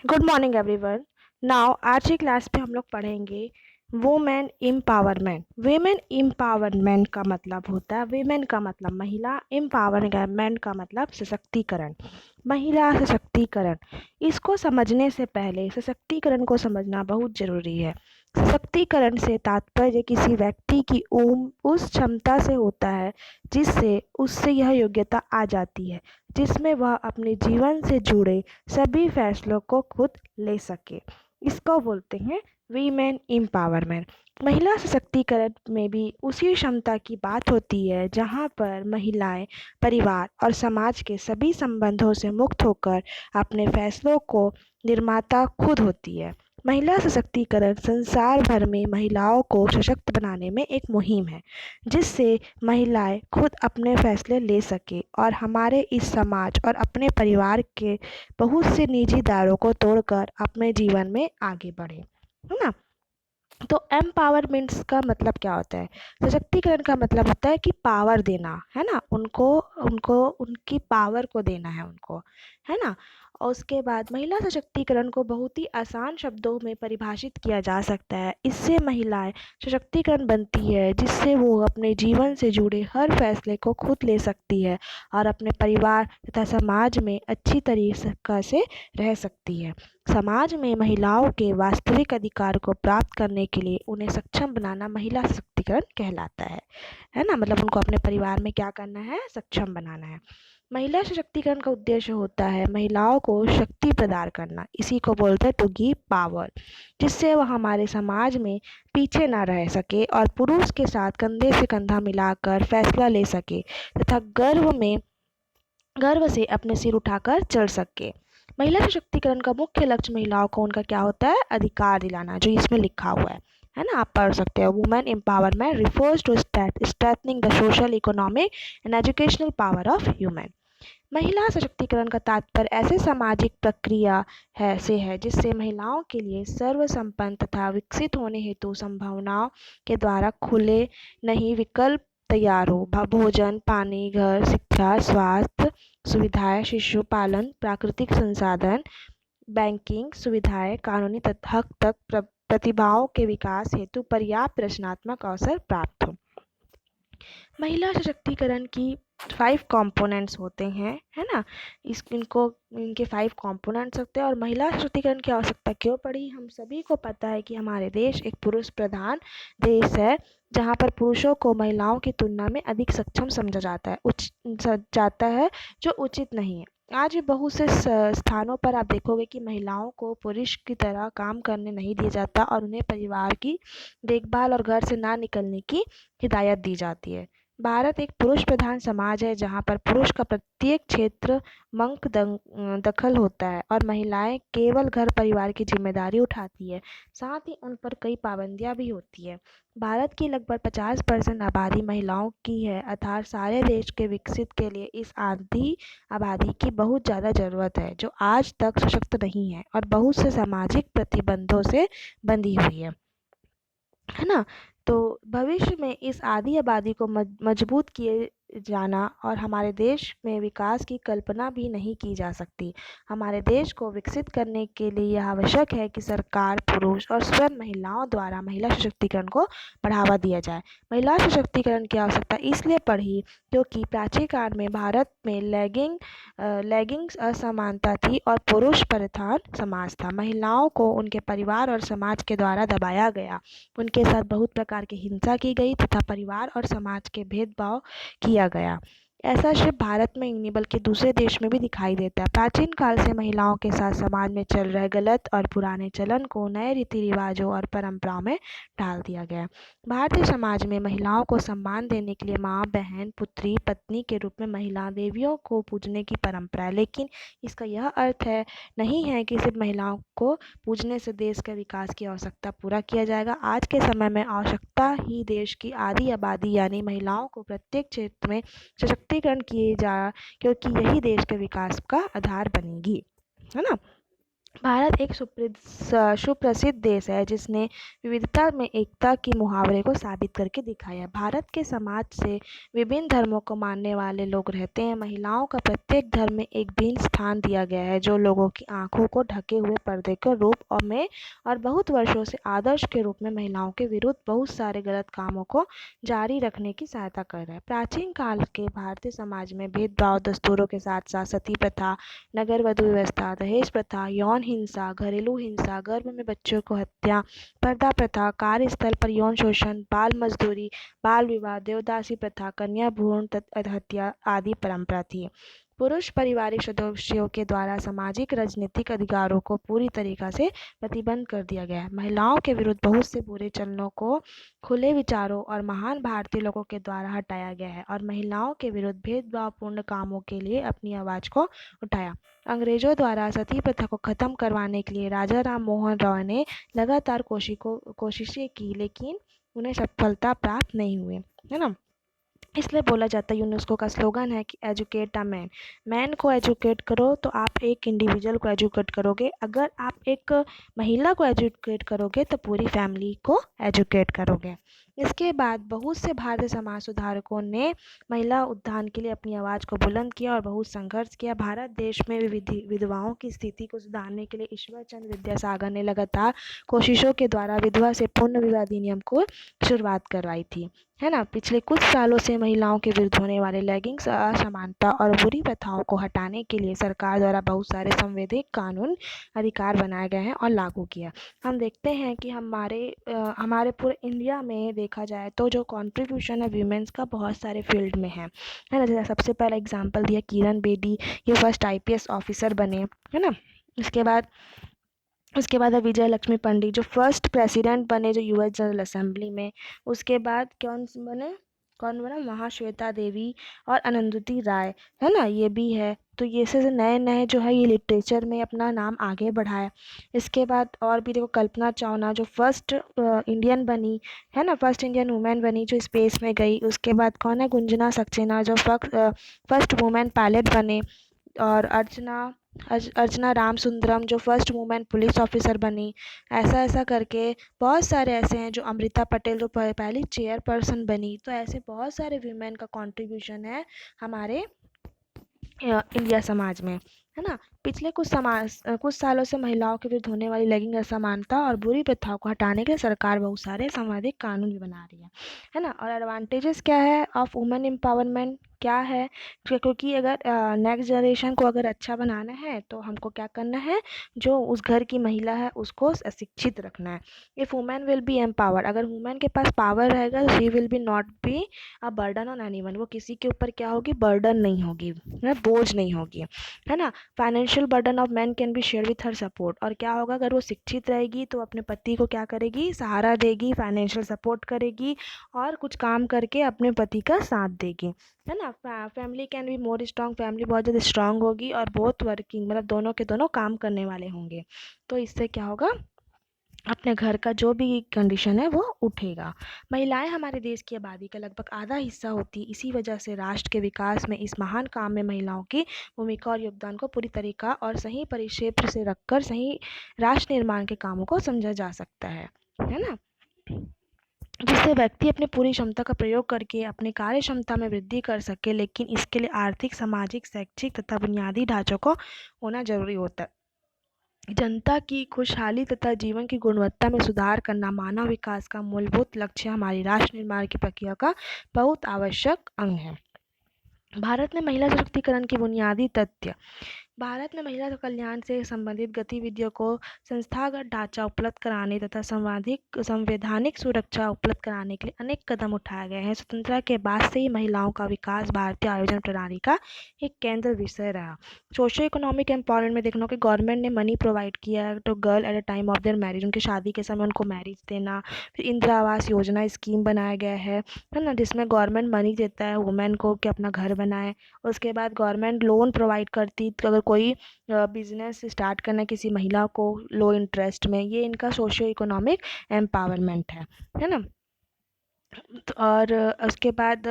Good morning everyone. Now आज की class पे हम लोग पढ़ेंगे वुमेन एम्पावरमेंट। वुमेन एम्पावरमेंट का मतलब होता है, वुमेन का मतलब महिला, एम्पावरमेंट का मतलब सशक्तिकरण, महिला सशक्तिकरण। इसको समझने से पहले सशक्तिकरण को समझना बहुत ज़रूरी है। सशक्तिकरण से तात्पर्य किसी व्यक्ति की उस क्षमता से होता है जिससे उससे यह योग्यता आ जाती है जिसमें वह अपने जीवन से जुड़े सभी फैसलों को खुद ले सके। इसको बोलते हैं वीमेन एम्पावरमेंट। महिला सशक्तिकरण में भी उसी क्षमता की बात होती है जहाँ पर महिलाएं परिवार और समाज के सभी संबंधों से मुक्त होकर अपने फैसलों को निर्माता खुद होती है। महिला सशक्तिकरण संसार भर में महिलाओं को सशक्त बनाने में एक मुहिम है जिससे महिलाएं खुद अपने फैसले ले सके और हमारे इस समाज और अपने परिवार के बहुत से निजी दायरों को तोड़कर अपने जीवन में आगे बढ़े, है ना। तो एम्पावरमेंट्स का मतलब क्या होता है? सशक्तिकरण का मतलब होता है कि पावर देना, है ना, उनको उनको उनकी पावर को देना है उनको, है ना। और उसके बाद महिला सशक्तिकरण को बहुत ही आसान शब्दों में परिभाषित किया जा सकता है। इससे महिलाएं सशक्तिकरण बनती है जिससे वो अपने जीवन से जुड़े हर फैसले को खुद ले सकती है और अपने परिवार तथा समाज में अच्छी तरीके से रह सकती है। समाज में महिलाओं के वास्तविक अधिकार को प्राप्त करने के लिए उन्हें सक्षम बनाना महिला सशक्तिकरण कहलाता है ना। मतलब उनको अपने परिवार में क्या करना है, सक्षम बनाना है। महिला सशक्तिकरण का उद्देश्य होता है महिलाओं को शक्ति प्रदान करना, इसी को बोलते हैं टू गिव पावर, जिससे वह हमारे समाज में पीछे ना रह सके और पुरुष के साथ कंधे से कंधा मिलाकर फैसला ले सके तथा गर्व से अपने सिर उठाकर चल सके। महिला सशक्तिकरण का मुख्य लक्ष्य महिलाओं को उनका क्या होता है, अधिकार दिलाना, जो इसमें लिखा हुआ है ना, आप पढ़ सकते हो। Women empowerment refers to strengthening the social, economic and educational power of human. महिला सशक्तिकरण का तात्पर्य ऐसे सामाजिक प्रक्रिया है जिससे महिलाओं के लिए सर्वसंपन्न तथा विकसित होने हेतु संभावनाओं के द्वारा खुले नहीं विकल्प तैयार हो। भोजन, पानी, घर, शिक्षा, स्वास्थ्य सुविधाएं, शिशु पालन, प्राकृतिक संसाधन, बैंकिंग सुविधाएं, कानूनी हक तक प्रतिभाओं के विकास हेतु पर्याप्त रचनात्मक अवसर प्राप्त हो। महिला सशक्तिकरण की 5 कंपोनेंट्स होते हैं, है ना। इनके 5 कंपोनेंट्स होते हैं। और महिला सशक्तिकरण की आवश्यकता क्यों पड़ी? हम सभी को पता है कि हमारे देश एक पुरुष प्रधान देश है जहाँ पर पुरुषों को महिलाओं की तुलना में अधिक सक्षम समझा जाता है, जो उचित नहीं है। आज भी बहुत से स्थानों पर आप देखोगे कि महिलाओं को पुरुष की तरह काम करने नहीं दिया जाता और उन्हें परिवार की देखभाल और घर से ना निकलने की हिदायत दी जाती है। भारत एक पुरुष प्रधान समाज है जहाँ पर पुरुष का प्रत्येक क्षेत्र दखल होता है और महिलाएं केवल घर परिवार की जिम्मेदारी उठाती है। साथ ही उन पर कई पाबंदियां भी होती है। भारत की लगभग 50% आबादी महिलाओं की है, अर्थात सारे देश के विकसित के लिए इस आधी आबादी की बहुत ज़्यादा ज़रूरत है जो आज तक सशक्त नहीं है और बहुत से सामाजिक प्रतिबंधों से बंधी हुई है ना। तो भविष्य में इस आधी आबादी को मजबूत किए जाना और हमारे देश में विकास की कल्पना भी नहीं की जा सकती। हमारे देश को विकसित करने के लिए यह आवश्यक है कि सरकार, पुरुष और स्वयं महिलाओं द्वारा महिला सशक्तिकरण को बढ़ावा दिया जाए। महिला सशक्तिकरण की आवश्यकता इसलिए पड़ी क्योंकि प्राचीन काल में भारत में लैंगिक असमानता थी और पुरुष प्रधान समाज था। महिलाओं को उनके परिवार और समाज के द्वारा दबाया गया, उनके साथ बहुत प्रकार की हिंसा की गई तथा परिवार और समाज के भेदभाव किया गया। ऐसा सिर्फ भारत में ही नहीं बल्कि दूसरे देश में भी दिखाई देता है। प्राचीन काल से महिलाओं के साथ समाज में चल रहे गलत और पुराने चलन को नए रीति रिवाजों और परंपराओं में डाल दिया गया। भारतीय समाज में महिलाओं को सम्मान देने के लिए माँ, बहन, पुत्री, पत्नी के रूप में महिला देवियों को पूजने की परंपरा है। लेकिन इसका यह अर्थ नहीं है कि सिर्फ महिलाओं को पूजने से देश के विकास की आवश्यकता पूरा किया जाएगा। आज के समय में आवश्यकता ही देश की आधी आबादी यानी महिलाओं को प्रत्येक क्षेत्र में सशक्तिकरण किए जा, क्योंकि यही देश के विकास का आधार बनेगी, है ना। भारत एक सुप्रसिद्ध देश है जिसने विविधता में एकता की मुहावरे को साबित करके दिखाया। भारत के समाज से विभिन्न धर्मों को मानने वाले लोग रहते हैं। महिलाओं का प्रत्येक धर्म में एक भिन्न स्थान दिया गया है जो लोगों की आंखों को ढके हुए पर्दे के रूप और में और बहुत वर्षों से आदर्श के रूप में महिलाओं के विरुद्ध बहुत सारे गलत कामों को जारी रखने की सहायता कर रहा है। प्राचीन काल के भारतीय समाज में भेदभाव दस्तूरों के साथ साथ सती प्रथा, नगर वधु व्यवस्था, दहेज प्रथा, यौन हिंसा, घरेलू हिंसा, गर्भ में बच्चों को हत्या, पर्दा प्रथा, कार्यस्थल पर यौन शोषण, बाल मजदूरी, बाल विवाह, देवदासी प्रथा, कन्या भ्रूण हत्या आदि परंपरा थी। पुरुष पारिवारिक सदस्यों के द्वारा सामाजिक राजनीतिक अधिकारों को पूरी तरीका से प्रतिबंध कर दिया गया है। महिलाओं के विरुद्ध बहुत से बुरे चलनों को खुले विचारों और महान भारतीय लोगों के द्वारा हटाया गया है और महिलाओं के विरुद्ध भेदभावपूर्ण कामों के लिए अपनी आवाज को उठाया। अंग्रेजों द्वारा सती प्रथा को खत्म करवाने के लिए राजा राम मोहन रॉय ने लगातार कोशिशें की, लेकिन उन्हें सफलता प्राप्त नहीं हुई, है ना। इसलिए बोला जाता है, यूनेस्को का स्लोगन है कि एजुकेट अ मैन। मैन को एजुकेट करो तो आप एक इंडिविजुअल को एजुकेट करोगे, अगर आप एक महिला को एजुकेट करोगे तो पूरी फैमिली को एजुकेट करोगे। इसके बाद बहुत से भारतीय समाज सुधारकों ने महिला उत्थान के लिए अपनी आवाज़ को बुलंद किया और बहुत संघर्ष किया। भारत देश में विधवाओं की स्थिति को सुधारने के लिए ईश्वर चंद्र विद्यासागर ने लगातार कोशिशों के द्वारा विधवा से पुनः विवाह अधिनियम को शुरुआत करवाई थी, है ना। पिछले कुछ सालों से महिलाओं के विरुद्ध होने वाले लैंगिक असमानता और बुरी प्रथाओं को हटाने के लिए सरकार द्वारा बहुत सारे संवैधानिक कानून अधिकार बनाए गए हैं और लागू किया। हम देखते हैं कि हमारे पूरे इंडिया में देखा जाए तो जो कंट्रीब्यूशन है वीमेंस का बहुत सारे फील्ड में है ना। जैसे सबसे पहला एग्जांपल दिया किरण बेदी, ये फर्स्ट आईपीएस ऑफिसर बने, है ना। उसके बाद है विजय लक्ष्मी पंडित जो फर्स्ट प्रेसिडेंट बने जो यूएस जनरल असेंबली में। उसके बाद कौन बना, महाश्वेता देवी और अनंतुति राय, है ना, ये भी है। तो ये से नए नए जो है ये लिटरेचर में अपना नाम आगे बढ़ाए। इसके बाद और भी देखो कल्पना चावला जो फर्स्ट इंडियन बनी, है ना, फर्स्ट इंडियन वुमेन बनी जो स्पेस में गई। उसके बाद कौन है, गुंजना सक्सेना जो फर्स्ट वुमेन पायलट बने। और अर्चना राम सुंदरम जो फर्स्ट वुमेन पुलिस ऑफिसर बनी। ऐसा ऐसा करके बहुत सारे ऐसे हैं, जो अमृता पटेल जो पहली चेयरपर्सन बनी। तो ऐसे बहुत सारे वीमेन का कंट्रीब्यूशन है हमारे इंडिया समाज में, है ना। पिछले कुछ सालों से महिलाओं के विरुद्ध होने वाली लैंगिक असमानता और बुरी प्रथाओं को हटाने के लिए सरकार बहुत सारे सामाजिक कानून भी बना रही है ना। और एडवांटेजेस क्या है ऑफ वुमेन एम्पावरमेंट क्या है, क्योंकि अगर नेक्स्ट जनरेशन को अगर अच्छा बनाना है तो हमको क्या करना है, जो उस घर की महिला है उसको शिक्षित रखना है। If women will be empowered, अगर वुमेन के पास पावर रहेगा तो she will be not be a burden on anyone, वो किसी के ऊपर क्या होगी, बर्डन नहीं होगी, है बोझ नहीं होगी, है ना। Financial burden of man can be share with her support, और क्या होगा अगर वो शिक्षित रहेगी तो अपने पति को क्या करेगी, सहारा देगी, फाइनेंशियल सपोर्ट करेगी और कुछ काम करके अपने पति का साथ देगी, है ना। Family can be more strong, family बहुत ज़्यादा स्ट्रांग होगी और बहुत वर्किंग मतलब दोनों के दोनों काम करने वाले होंगे। तो इससे क्या होगा, अपने घर का जो भी कंडीशन है वो उठेगा। महिलाएं हमारे देश की आबादी का लगभग आधा हिस्सा होती, इसी वजह से राष्ट्र के विकास में इस महान काम में महिलाओं की भूमिका और योगदान को पूरी तरीका और सही परिक्षेत्र से रखकर सही राष्ट्र निर्माण के कामों को समझा जा सकता है ना। जिससे व्यक्ति अपनी पूरी क्षमता का प्रयोग करके अपनी कार्य क्षमता में वृद्धि कर सके, लेकिन इसके लिए आर्थिक, सामाजिक, शैक्षिक तथा बुनियादी ढांचों को होना जरूरी होता है। जनता की खुशहाली तथा जीवन की गुणवत्ता में सुधार करना मानव विकास का मूलभूत लक्ष्य हमारी राष्ट्र निर्माण की प्रक्रिया का बहुत आवश्यक अंग है। भारत में महिला सशक्तिकरण की बुनियादी तथ्य। भारत में महिला कल्याण से संबंधित गतिविधियों को संस्थागत ढांचा उपलब्ध कराने तथा संवैधानिक सुरक्षा उपलब्ध कराने के लिए अनेक कदम उठाए गए हैं। स्वतंत्रता के बाद से ही महिलाओं का विकास भारतीय आयोजन प्रणाली का एक केंद्र विषय रहा। सोशो इकोनॉमिक एम्पावरमेंट में देखना कि गवर्नमेंट ने मनी प्रोवाइड किया है तो girl at the time of their marriage, उनकी शादी के समय उनको मैरिज देना। फिर इंदिरा आवास योजना स्कीम बनाया गया है ना, जिसमें गवर्नमेंट मनी देता है वुमेन को कि अपना घर बनाए। उसके बाद गवर्नमेंट लोन प्रोवाइड करती, तो अगर कोई बिजनेस स्टार्ट करना है किसी महिला को लो इंटरेस्ट में, ये इनका सोशियो इकोनॉमिक एम्पावरमेंट है ना। और उसके बाद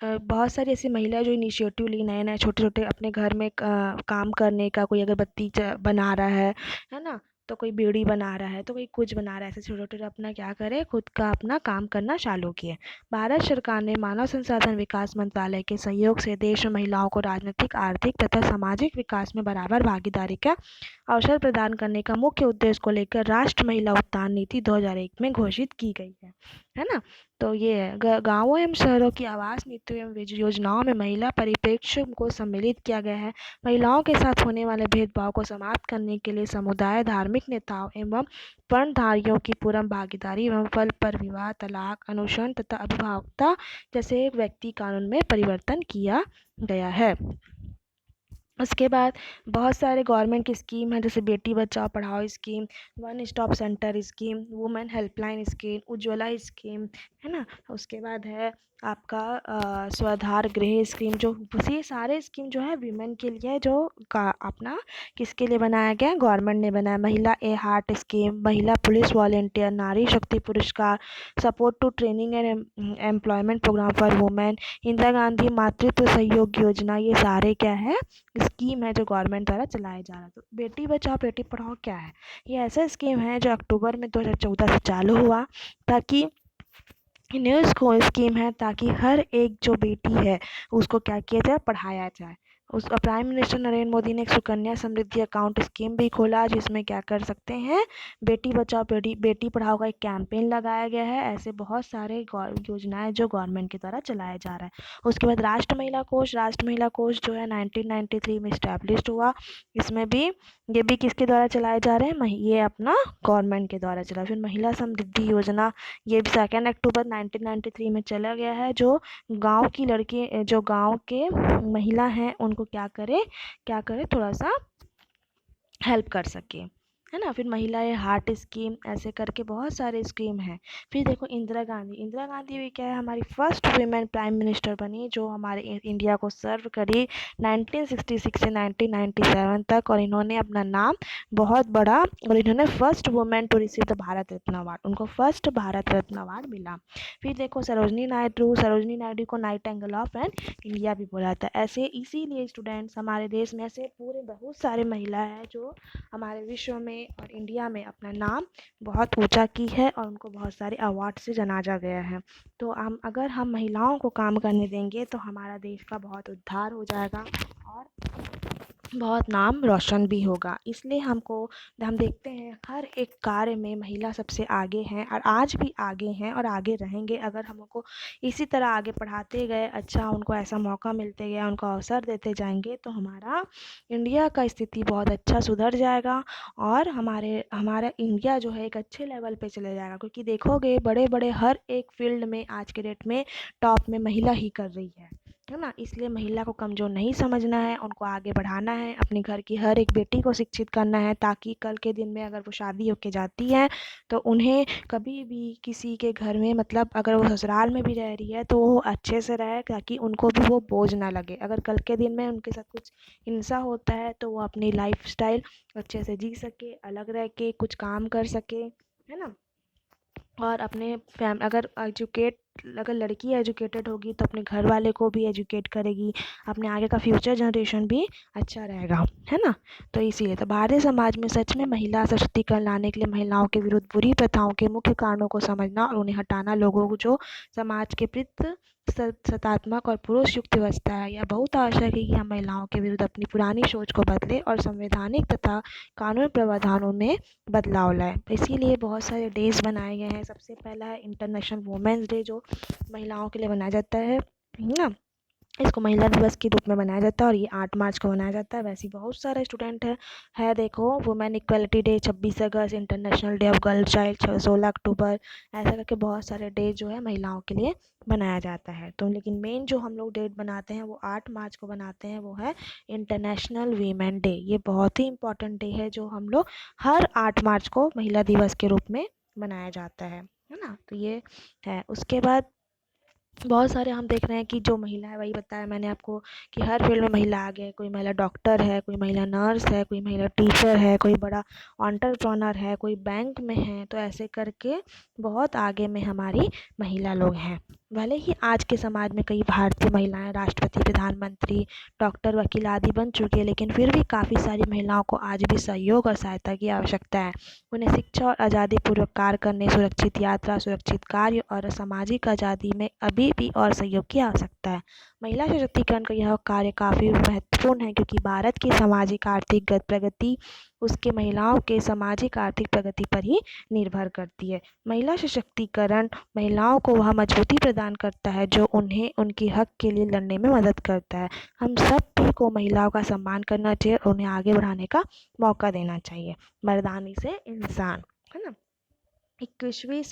बहुत सारी ऐसी महिलाएं जो इनिशिएटिव ली नए नए छोटे छोटे अपने घर में काम करने का। कोई अगरबत्ती बना रहा है ना, तो कोई बीड़ी बना रहा है, तो कोई कुछ बना रहा है, ऐसे छोटे छोटे अपना क्या करे, खुद का अपना काम करना चालू किए। भारत सरकार ने मानव संसाधन विकास मंत्रालय के सहयोग से देश में महिलाओं को राजनीतिक, आर्थिक तथा सामाजिक विकास में बराबर भागीदारी का अवसर प्रदान करने का मुख्य उद्देश्य को लेकर राष्ट्रीय महिला उत्थान नीति 2001 में घोषित की गई है ना। तो ये है, गांवों एवं शहरों की आवास नीतियों एवं योजनाओं में महिला परिप्रेक्ष्य को सम्मिलित किया गया है। महिलाओं के साथ होने वाले भेदभाव को समाप्त करने के लिए समुदाय, धार्मिक नेताओं एवं पर्णधारियों की पूर्ण भागीदारी एवं फल पर विवाह, तलाक, अनुशरण तथा अभिभावकता जैसे व्यक्ति कानून में परिवर्तन किया गया है। उसके बाद बहुत सारे गवर्नमेंट की स्कीम है, जैसे बेटी बचाओ पढ़ाओ scheme, one stop centre scheme, women helpline scheme, Ujjwala scheme, है ना। उसके बाद है आपका स्वाधार गृह स्कीम। जो ये सारे स्कीम जो है वीमेन के लिए, जो का अपना किसके लिए बनाया गया है, गवर्नमेंट ने बनाया। Mahila e Haat scheme, Mahila police volunteer, Nari Shakti Puraskar, support to training and employment programme for women, Indira Gandhi Matritva Sahyog योजना, ये सारे क्या है, स्कीम है जो गवर्नमेंट द्वारा चलाया जा रहा है। तो बेटी बचाओ बेटी पढ़ाओ क्या है, ये ऐसा स्कीम है जो अक्टूबर में 2014 से चालू हुआ, ताकि न्यू स्कीम है, ताकि हर एक जो बेटी है उसको क्या किया जाए, पढ़ाया जाए। उस प्राइम मिनिस्टर नरेंद्र मोदी ने एक सुकन्या समृद्धि अकाउंट स्कीम भी खोला, जिसमें क्या कर सकते हैं, बेटी बचाओ बेटी पढ़ाओ का एक कैंपेन लगाया गया है। ऐसे बहुत सारे योजनाएं जो गवर्नमेंट के द्वारा चलाया जा रहा है। उसके बाद राष्ट्र महिला कोष जो है 1993 में इस्टेब्लिश हुआ। इसमें भी ये भी किसके द्वारा चलाए जा रहे हैं, ये अपना गवर्नमेंट के द्वारा चला। फिर महिला समृद्धि योजना, ये भी 2 अक्टूबर 1993 में चला गया है, जो गांव की लड़की, जो गांव के महिला हैं उनको क्या करे थोड़ा सा हेल्प कर सके, है ना। फिर महिलाएं हार्ट स्कीम, ऐसे करके बहुत सारे स्कीम हैं। फिर देखो इंदिरा गांधी भी क्या है, हमारी फर्स्ट वुमेन प्राइम मिनिस्टर बनी, जो हमारे इंडिया को सर्व करी 1966 से 1997 तक। और इन्होंने अपना नाम बहुत बड़ा, और इन्होंने first women to receive the Bharat Ratna award, उनको फर्स्ट भारत रत्न अवार्ड मिला। फिर देखो सरोजनी नायडू को नाइटिंगेल ऑफ एंड इंडिया भी बोला जाता है। ऐसे इसीलिए स्टूडेंट्स, हमारे देश में ऐसे पूरे बहुत सारे महिला हैं जो हमारे विश्व में और इंडिया में अपना नाम बहुत ऊंचा की है, और उनको बहुत सारे अवार्ड से नवाजा गया है। तो अगर हम महिलाओं को काम करने देंगे तो हमारा देश का बहुत उद्धार हो जाएगा और बहुत नाम रोशन भी होगा। इसलिए हम देखते हैं हर एक कार्य में महिला सबसे आगे हैं, और आज भी आगे हैं और आगे रहेंगे। अगर हम उनको इसी तरह आगे पढ़ाते गए, अच्छा उनको ऐसा मौका मिलते गया, उनको अवसर देते जाएंगे, तो हमारा इंडिया का स्थिति बहुत अच्छा सुधर जाएगा, और हमारा इंडिया जो है एक अच्छे लेवल पे चले जाएगा। क्योंकि देखोगे बड़े बड़े हर एक फील्ड में आज के डेट में टॉप में महिला ही कर रही है ना। इसलिए महिला को कमज़ोर नहीं समझना है, उनको आगे बढ़ाना है, अपने घर की हर एक बेटी को शिक्षित करना है, ताकि कल के दिन में अगर वो शादी होके जाती है तो उन्हें कभी भी किसी के घर में, मतलब अगर वो ससुराल में भी रह रही है तो वो अच्छे से रहे, ताकि उनको भी वो बोझ ना लगे। अगर कल के दिन में उनके साथ कुछ हिंसा होता है तो वो अपनी लाइफ स्टाइल अच्छे से जी सके, अलग रह के कुछ काम कर सके, है ना। और अपने अगर लड़की एजुकेटेड होगी तो अपने घर वाले को भी एजुकेट करेगी, अपने आगे का फ्यूचर जनरेशन भी अच्छा रहेगा, है ना। तो इसीलिए तो भारतीय समाज में सच में महिला सशक्तिकरण लाने के लिए महिलाओं के विरुद्ध बुरी प्रथाओं के मुख्य कारणों को समझना और उन्हें हटाना, लोगों को जो समाज के प्रति सकारात्मक और पुरुष युक्त व्यवस्था है, यह बहुत आवश्यक है कि हम महिलाओं के विरुद्ध अपनी पुरानी सोच को बदलें और संवैधानिक तथा कानून प्रावधानों में बदलाव लाए। इसीलिए बहुत सारे डेज बनाए गए हैं। सबसे पहला है इंटरनेशनल वुमेन्स डे, जो महिलाओं के लिए बनाया जाता है ना। इसको महिला दिवस के रूप में मनाया जाता है, और ये 8 मार्च को मनाया जाता है। वैसे बहुत सारे स्टूडेंट है देखो, women equality day 26 August, international day of girl child 16 अक्टूबर, ऐसा करके बहुत सारे डे जो है महिलाओं के लिए बनाया जाता है। तो लेकिन मेन जो हम लोग डेट बनाते हैं वो 8 मार्च को बनाते हैं, वो है इंटरनेशनल वीमेन डे। ये बहुत ही इंपॉर्टेंट डे है, जो हम लोग हर 8 मार्च को महिला दिवस के रूप में मनाया जाता है ना। तो ये है। उसके बाद बहुत सारे हम देख रहे हैं कि जो महिला है, वही बताया मैंने आपको कि हर फील्ड में महिला आगे है। कोई महिला डॉक्टर है, कोई महिला नर्स है, कोई महिला टीचर है, कोई बड़ा एंटरप्रेन्योर है, कोई बैंक में है। तो ऐसे करके बहुत आगे में हमारी महिला लोग हैं। भले ही आज के समाज में कई भारतीय महिलाएं राष्ट्रपति, प्रधानमंत्री, डॉक्टर, वकील आदि बन चुकी है, लेकिन फिर भी काफ़ी सारी महिलाओं को आज भी सहयोग और सहायता की आवश्यकता है। उन्हें शिक्षा और आज़ादी पूर्वक कार्य करने, सुरक्षित यात्रा, सुरक्षित कार्य और सामाजिक आज़ादी में अभी भी और सहयोग की आवश्यकता है। महिला सशक्तिकरण का यह कार्य काफ़ी महत्वपूर्ण है, क्योंकि भारत की सामाजिक आर्थिक प्रगति उसके महिलाओं के सामाजिक आर्थिक प्रगति पर ही निर्भर करती है। महिला सशक्तिकरण महिलाओं को वह मजबूती प्रदान करता है जो उन्हें उनके हक के लिए लड़ने में मदद करता है। हम सब को महिलाओं का सम्मान करना चाहिए और उन्हें आगे बढ़ाने का मौका देना चाहिए। मर्दानी से इंसान, है ना। 21वीं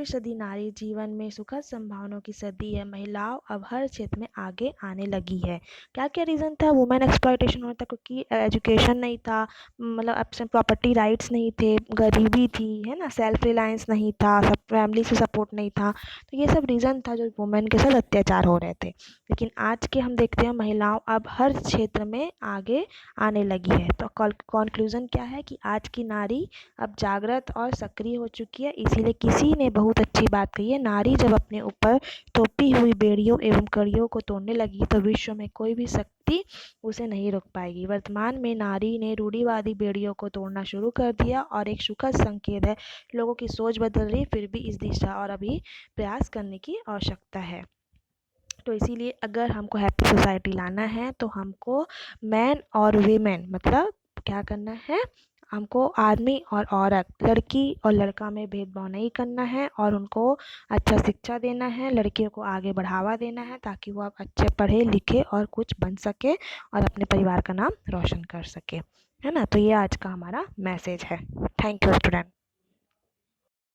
सदी नारी जीवन में सुखद संभावनाओं की सदी है। महिलाओं अब हर क्षेत्र में आगे आने लगी है। क्या क्या रीज़न था? वुमेन एक्सप्लॉयटेशन होता, क्योंकि एजुकेशन नहीं था, मतलब अपने प्रॉपर्टी राइट्स नहीं थे, गरीबी थी, है ना, सेल्फ रिलायंस नहीं था, सब फैमिली से सपोर्ट नहीं था। तो ये सब रीज़न था जो वुमेन के साथ अत्याचार हो रहे थे। लेकिन आज के हम देखते हैं महिलाओं अब हर क्षेत्र में आगे आने लगी है। तो कॉन्क्लूज़न क्या है कि आज की नारी अब जागृत और सक्रिय हो चुकी है। इसीलिए किसी ने बहुत अच्छी बात कही है, नारी जब अपने ऊपर थोपी हुई बेड़ियों एवं कड़ियों को तोड़ने लगी तो विश्व में कोई भी शक्ति उसे नहीं रोक पाएगी। वर्तमान में नारी ने रूढ़िवादी बेड़ियों को तोड़ना शुरू कर दिया और एक सुखद संकेत है। लोगों की सोच बदल रही, फिर भी इस दिशा और अभी प्रयास करने की आवश्यकता है। तो इसीलिए अगर हमको हैप्पी सोसाइटी लाना है तो हमको मैन और वीमेन, मतलब क्या करना है, हमको आदमी और औरत, लड़की और लड़का में भेदभाव नहीं करना है और उनको अच्छा शिक्षा देना है, लड़कियों को आगे बढ़ावा देना है ताकि वो अब अच्छे पढ़े लिखे और कुछ बन सके और अपने परिवार का नाम रोशन कर सके, है ना। तो ये आज का हमारा मैसेज है। Thank you student.